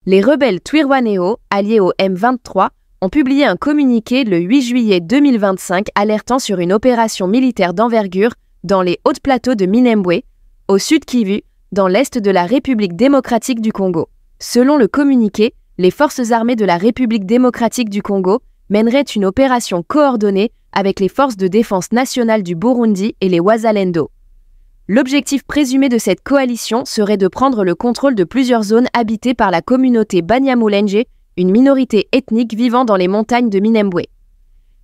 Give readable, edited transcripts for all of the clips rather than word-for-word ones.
Les rebelles Twirwaneho, alliés au M23, ont publié un communiqué le 8 juillet 2025 alertant sur une opération militaire d'envergure dans les hauts plateaux de Minembwe, au sud Kivu, dans l'est de la République démocratique du Congo. Selon le communiqué, les forces armées de la République démocratique du Congo mèneraient une opération coordonnée avec les forces de défense nationale du Burundi et les Wazalendo. L'objectif présumé de cette coalition serait de prendre le contrôle de plusieurs zones habitées par la communauté Banyamulenge, une minorité ethnique vivant dans les montagnes de Minembwe.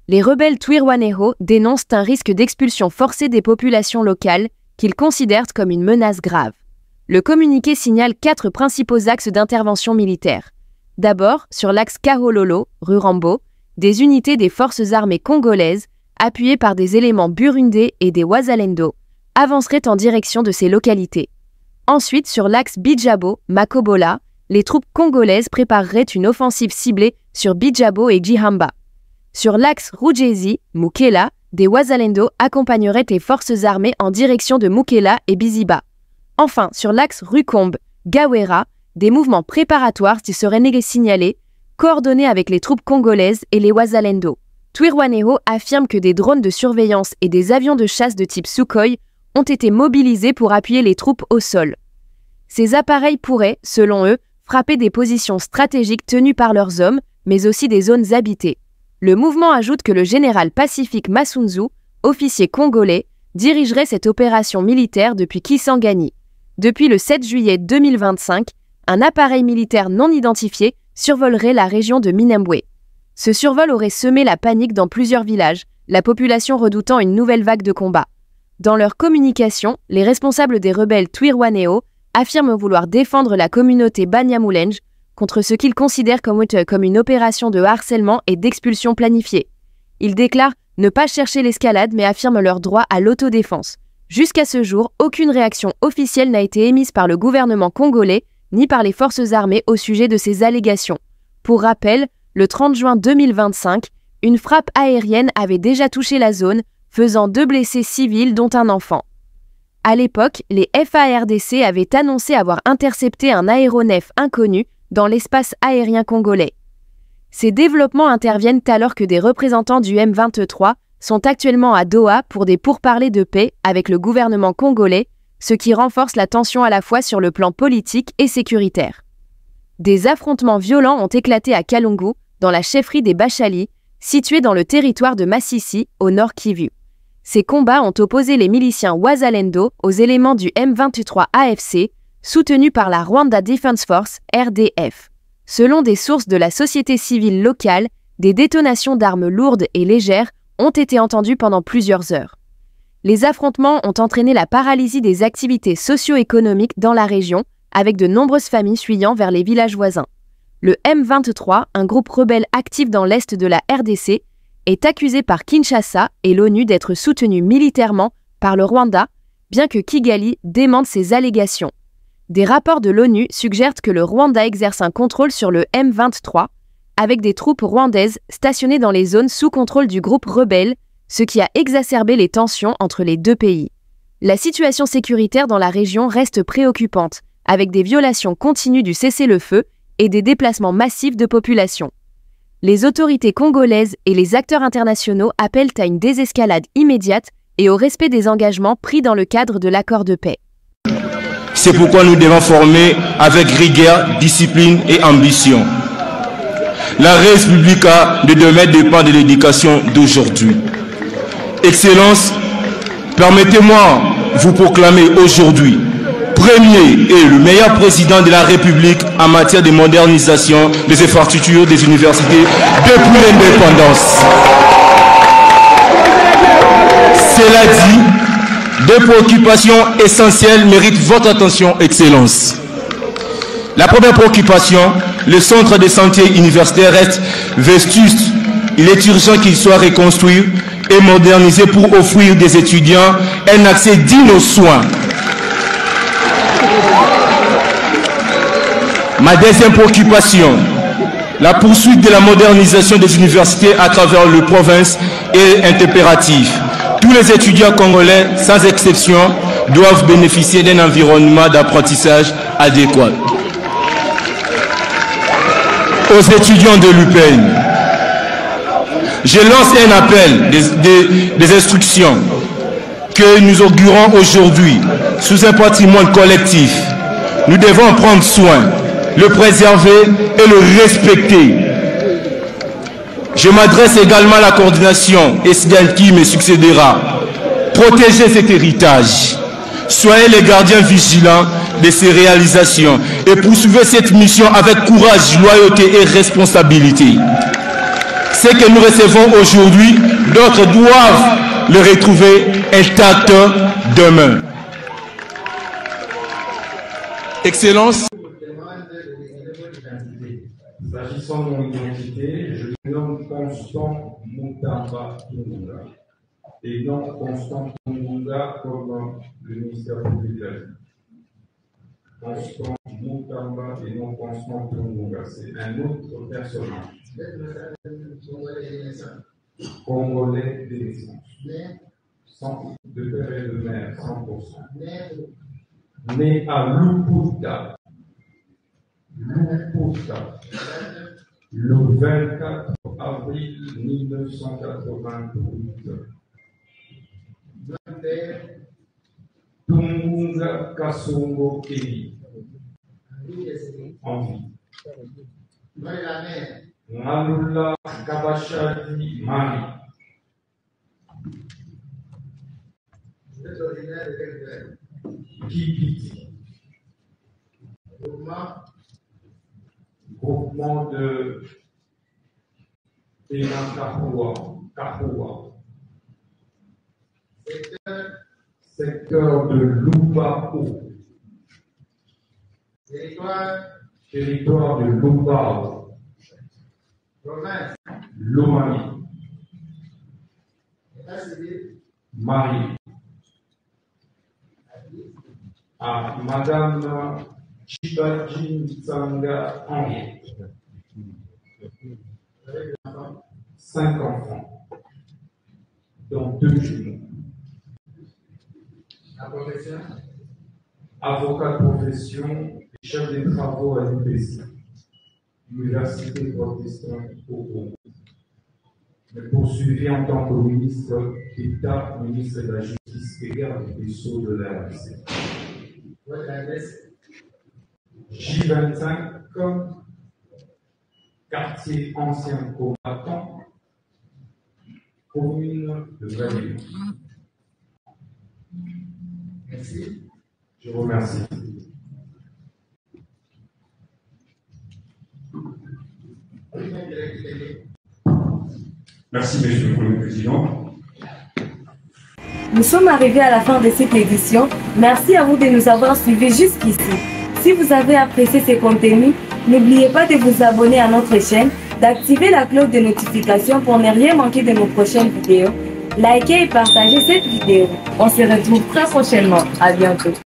Les rebelles Twirwaneho dénoncent un risque d'expulsion forcée des populations locales qu'ils considèrent comme une menace grave. Le communiqué signale 4 principaux axes d'intervention militaire. D'abord, sur l'axe Kahololo-Rurambo, des unités des forces armées congolaises, appuyées par des éléments burundais et des Wazalendo, avanceraient en direction de ces localités. Ensuite, sur l'axe Bijabo-Makobola, les troupes congolaises prépareraient une offensive ciblée sur Bijabo et Gihamba. Sur l'axe Rugezi-Mukela, des Wazalendo accompagneraient les forces armées en direction de Mukela et Biziba. Enfin, sur l'axe Rukombe-Gawera, des mouvements préparatoires s'y seraient signalés, coordonnés avec les troupes congolaises et les Wazalendo. Twirwaneho affirme que des drones de surveillance et des avions de chasse de type Sukhoi ont été mobilisés pour appuyer les troupes au sol. Ces appareils pourraient, selon eux, frapper des positions stratégiques tenues par leurs hommes, mais aussi des zones habitées. Le mouvement ajoute que le général Pacifique Massunzu, officier congolais, dirigerait cette opération militaire depuis Kisangani. Depuis le 7 juillet 2025, un appareil militaire non identifié survolerait la région de Minembwe. Ce survol aurait semé la panique dans plusieurs villages, la population redoutant une nouvelle vague de combats. Dans leur communication, les responsables des rebelles Twirwaneho affirment vouloir défendre la communauté Banyamulenge contre ce qu'ils considèrent comme une opération de harcèlement et d'expulsion planifiée. Ils déclarent ne pas chercher l'escalade mais affirment leur droit à l'autodéfense. Jusqu'à ce jour, aucune réaction officielle n'a été émise par le gouvernement congolais ni par les forces armées au sujet de ces allégations. Pour rappel, le 30 juin 2025, une frappe aérienne avait déjà touché la zone, faisant 2 blessés civils dont un enfant. À l'époque, les FARDC avaient annoncé avoir intercepté un aéronef inconnu dans l'espace aérien congolais. Ces développements interviennent alors que des représentants du M23 sont actuellement à Doha pour des pourparlers de paix avec le gouvernement congolais, ce qui renforce la tension à la fois sur le plan politique et sécuritaire. Des affrontements violents ont éclaté à Kalungu, dans la chefferie des Bachali, située dans le territoire de Masisi, au nord Kivu. Ces combats ont opposé les miliciens Wazalendo aux éléments du M23 AFC, soutenus par la Rwanda Defense Force, RDF. Selon des sources de la société civile locale, des détonations d'armes lourdes et légères ont été entendues pendant plusieurs heures. Les affrontements ont entraîné la paralysie des activités socio-économiques dans la région, avec de nombreuses familles fuyant vers les villages voisins. Le M23, un groupe rebelle actif dans l'est de la RDC, est accusé par Kinshasa et l'ONU d'être soutenu militairement par le Rwanda, bien que Kigali démente ces allégations. Des rapports de l'ONU suggèrent que le Rwanda exerce un contrôle sur le M23, avec des troupes rwandaises stationnées dans les zones sous contrôle du groupe rebelle, ce qui a exacerbé les tensions entre les deux pays. La situation sécuritaire dans la région reste préoccupante, avec des violations continues du cessez-le-feu et des déplacements massifs de population. Les autorités congolaises et les acteurs internationaux appellent à une désescalade immédiate et au respect des engagements pris dans le cadre de l'accord de paix. C'est pourquoi nous devons former avec rigueur, discipline et ambition. La res publica de demain dépend de l'éducation d'aujourd'hui. Excellence, permettez-moi vous proclamer aujourd'hui premier et le meilleur président de la République en matière de modernisation des infrastructures des universités depuis l'indépendance. Cela dit, 2 préoccupations essentielles méritent votre attention, Excellence. La première préoccupation, le centre de santé universitaire reste vétuste. Il est urgent qu'il soit reconstruit et modernisé pour offrir des étudiants un accès digne aux soins. Ma deuxième préoccupation, la poursuite de la modernisation des universités à travers les provinces est impérative. Tous les étudiants congolais, sans exception, doivent bénéficier d'un environnement d'apprentissage adéquat. aux étudiants de l'UPN. Je lance un appel des instructions que nous augurons aujourd'hui sous un patrimoine collectif. Nous devons en prendre soin, le préserver et le respecter. Je m'adresse également à la coordination estudiantine qui me succédera. Protégez cet héritage. Soyez les gardiens vigilants de ces réalisations et poursuivez cette mission avec courage, loyauté et responsabilité. Ce que nous recevons aujourd'hui, d'autres doivent le retrouver intact demain. Excellence. S'agissant de mon identité, je me nomme Constant Mutamba Tungunga et non Constant Tungunga comme le ministère public l'a dit. Constant Mutamba et non Constant Tungunga, c'est un autre personnage. Congolais de naissance, de père et de mère, 100%. Né à Luputa, le 24 avril 1988. Tungunga Kasongo Keli, en vie. Ngalula Kabachadi Mari. Kipiti. Groupement de Kahoua. Secteur de Lubao. Territoire de Lubao. Lomami. Marie. À Madame Chibadji Tsanga Henri. 5 enfants, dont 2 jumeaux. La profession? Avocat de profession et chef des travaux à l'UPC, Université protestante au Congo. Mais poursuivi en tant que ministre d'État, ministre de la Justice et garde des Sceaux de la RDC. Votre adresse? J25, quartier ancien combattant, commune de Valérie. Merci. Je vous remercie. Merci, Monsieur le Premier Président. Nous sommes arrivés à la fin de cette édition. Merci à vous de nous avoir suivis jusqu'ici. Si vous avez apprécié ces contenus, n'oubliez pas de vous abonner à notre chaîne, d'activer la cloche de notification pour ne rien manquer de nos prochaines vidéos. Likez et partagez cette vidéo. On se retrouve très prochainement. À bientôt.